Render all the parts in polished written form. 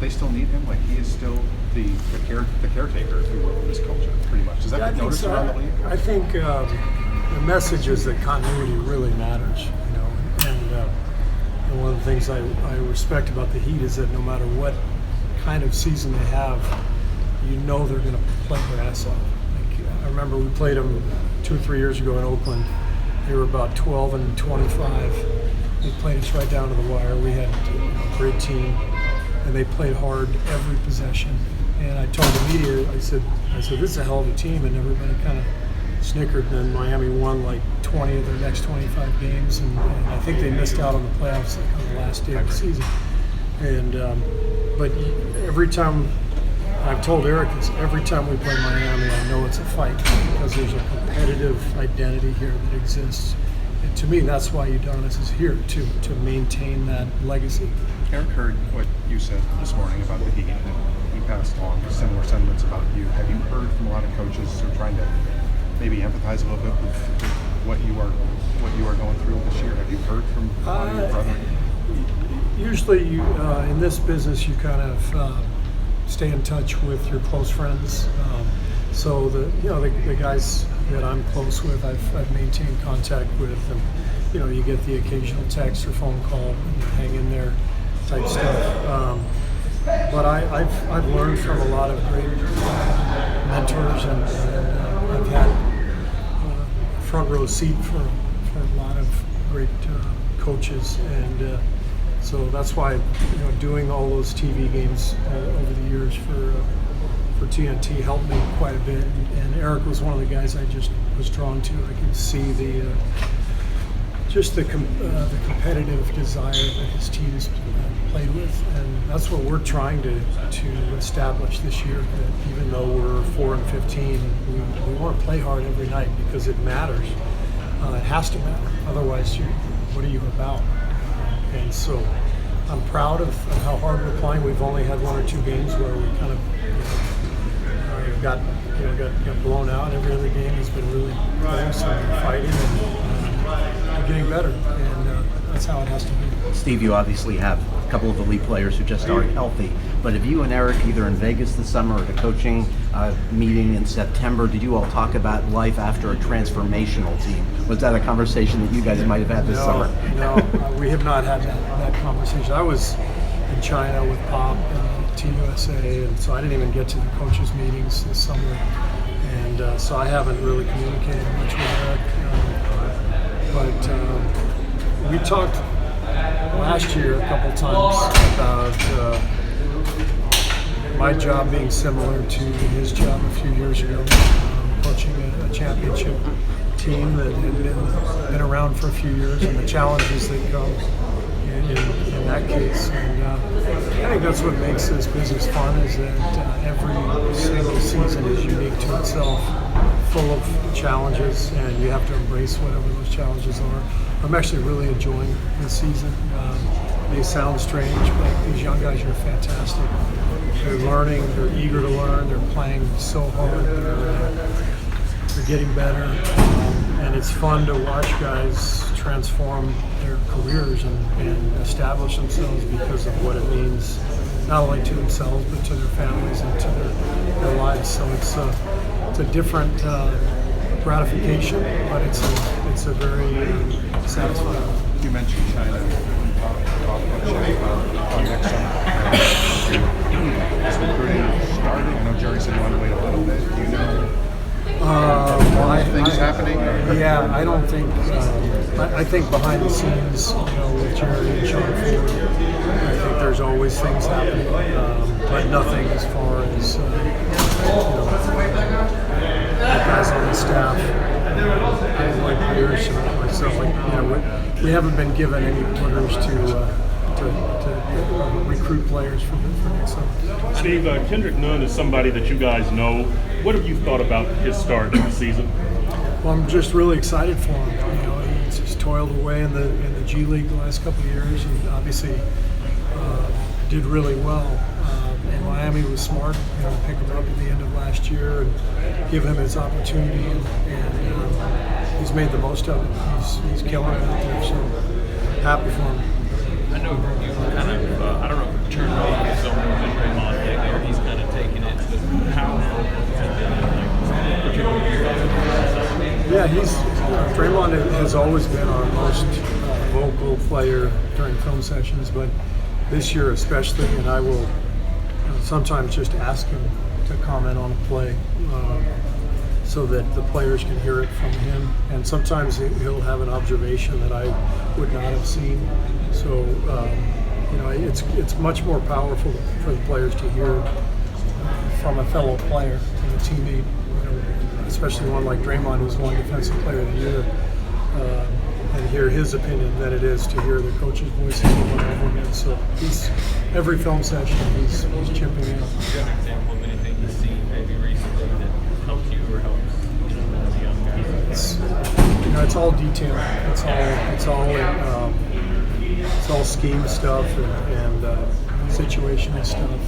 they still need him? Like, he is still the caretaker, if you will, of this culture, pretty much. Is that noticed around the league? I think the message is that continuity really matters, you know, and one of the things I respect about the Heat is that no matter what kind of season they have, you know they're going to play their ass off. Like, I remember we played them 2 or 3 years ago in Oakland. They were about 12 and 25. They played us right down to the wire. We had a great team, and they played hard every possession. And I told the media, I said, this is a hell of a team, and everybody kind of snickered. And then Miami won like 20 of their next 25 games, and I think they missed out on the playoffs like on the last day of the season. And but every time, I've told Eric this, every time we play Miami, I know it's a fight because there's a competitive identity here that exists. And to me, that's why Udonis is here, to maintain that legacy. Eric heard what you said this morning about the Heat, and he passed along similar sentiments about you. Have you heard from a lot of coaches who are trying to maybe empathize a little bit with what you are going through this year? Have you heard from a lot of your brethren? Usually, in this business, you kind of stay in touch with your close friends. So the guys that I'm close with, I've maintained contact with, and you get the occasional text or phone call, hang in there type stuff. But I've learned from a lot of great mentors, and I've had front row seat for a lot of great coaches, and so that's why doing all those TV games over the years for TNT helped me quite a bit. And Eric was one of the guys I just was drawn to. I could see the competitive desire that his teams played with, and that's what we're trying to establish this year. That even though we're 4 and 15, we want to play hard every night because it matters. It has to matter. Otherwise, what are you about? And so I'm proud of how hard we're playing. We've only had 1 or 2 games where we kind of got blown out. Every other game has been really close and fighting and getting better. And that's how it has to be. Steve, you obviously have a couple of elite players who just aren't healthy. But have you and Eric, either in Vegas this summer or at a coaching meeting in September, did you all talk about life after a transformational team? Was that a conversation that you guys might have had this summer? No, we have not had that conversation. I was in China with Pop and Team USA, and so I didn't even get to the coaches' meetings this summer. And so I haven't really communicated much with Eric. But we talked last year a couple times about my job being similar to his job a few years ago, coaching a championship team that had been around for a few years, and the challenges that come in that case. And I think that's what makes this business fun, is that every single season is unique to itself, full of challenges, and you have to embrace whatever those challenges are. I'm actually really enjoying this season. They sound strange, but these young guys are fantastic. They're learning, they're eager to learn, they're playing so hard, they're getting better, and it's fun to watch guys transform their careers and establish themselves because of what it means, not only to themselves, but to their families and to their lives. So it's a different gratification, but it's a very satisfying. You mentioned China. Talk about China next summer. Is recruiting starting? I know Jerry said you want to wait a little bit. Do you know things happening? Yeah, I don't think. I think behind the scenes, with Jerry and Sean Ford, I think there's always things happening, but nothing as far as the guys on the staff, like players and myself. We haven't been given any orders to recruit players for next summer. Steve, Kendrick Nunn is somebody that you guys know. What have you thought about his start in the season? Well, I'm just really excited for him. He's just toiled away in the G League the last couple of years, and obviously did really well. And Miami was smart, to pick him up at the end of last year and give him his opportunity, and he's made the most of it. He's killing it out there, so happy for him. I know you kind of, I don't know if turned away so more than Draymond lately, or he's kind of taken it to how Yeah, Draymond has always been our most vocal player during film sessions, but this year especially, and I will sometimes just ask him to comment on a play so that the players can hear it from him, and sometimes he'll have an observation that I would not have seen. So it's much more powerful for the players to hear from a fellow player and a teammate, especially one like Draymond, who's won Defensive Player of the Year, and hear his opinion than it is to hear the coach's voice over and over again. So every film session he's chipping in. Do you have an example of anything you've seen maybe recently that helps you or helps as a young guy? It's all detail. It's all scheme stuff and situational stuff.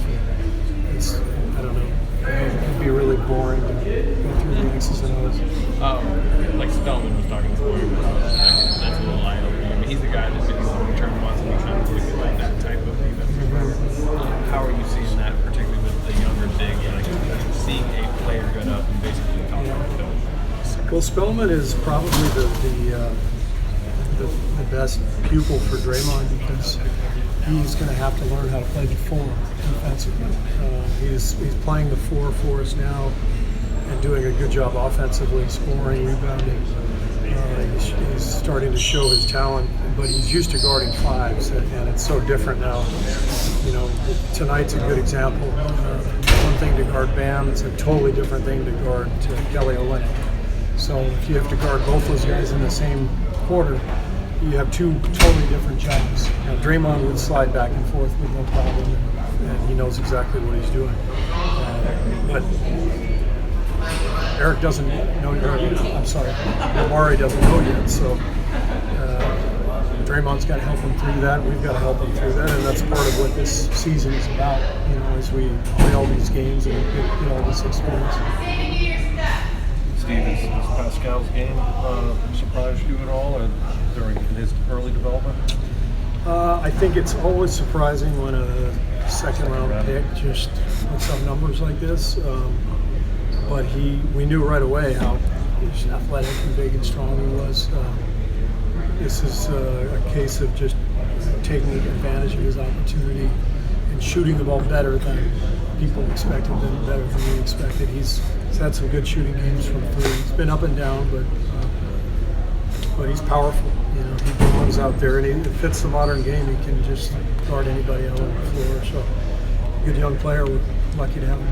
I don't know. It can be really boring to go through the X's and O's. Like Spellman was talking before, that's a little eye-opening. I mean, he's the guy that maybe long-term wants to be kind of looking like that type of defensive player. How are you seeing that, particularly with the younger big, like seeing a player get up and basically talk about it? Well, Spellman is probably the best pupil for Draymond because he's going to have to learn how to play the four defensively. He's playing the four for us now and doing a good job offensively, scoring, rebounding. He's starting to show his talent, but he's used to guarding fives, and it's so different now. Tonight's a good example. One thing to guard Bam, it's a totally different thing to guard Kelly Olynyk. So if you have to guard both those guys in the same quarter, you have two totally different jobs. Draymond would slide back and forth with no problem, and he knows exactly what he's doing. But Eric doesn't know yet. I'm sorry, Omari doesn't know yet. So Draymond's got to help him through that. We've got to help him through that, and that's part of what this season is about. As we play all these games and get all this experience. Steve, has Pascal's game surprised you at all during his early development? I think it's always surprising when a second-round pick just puts up numbers like this. But we knew right away how athletic and big and strong he was. This is a case of just taking advantage of his opportunity and shooting the ball better than people expected, better than we expected. He's had some good shooting games from three. He's been up and down, but he's powerful. He comes out there and he fits the modern game. He can just guard anybody out on the floor. So, good young player. We're lucky to have him.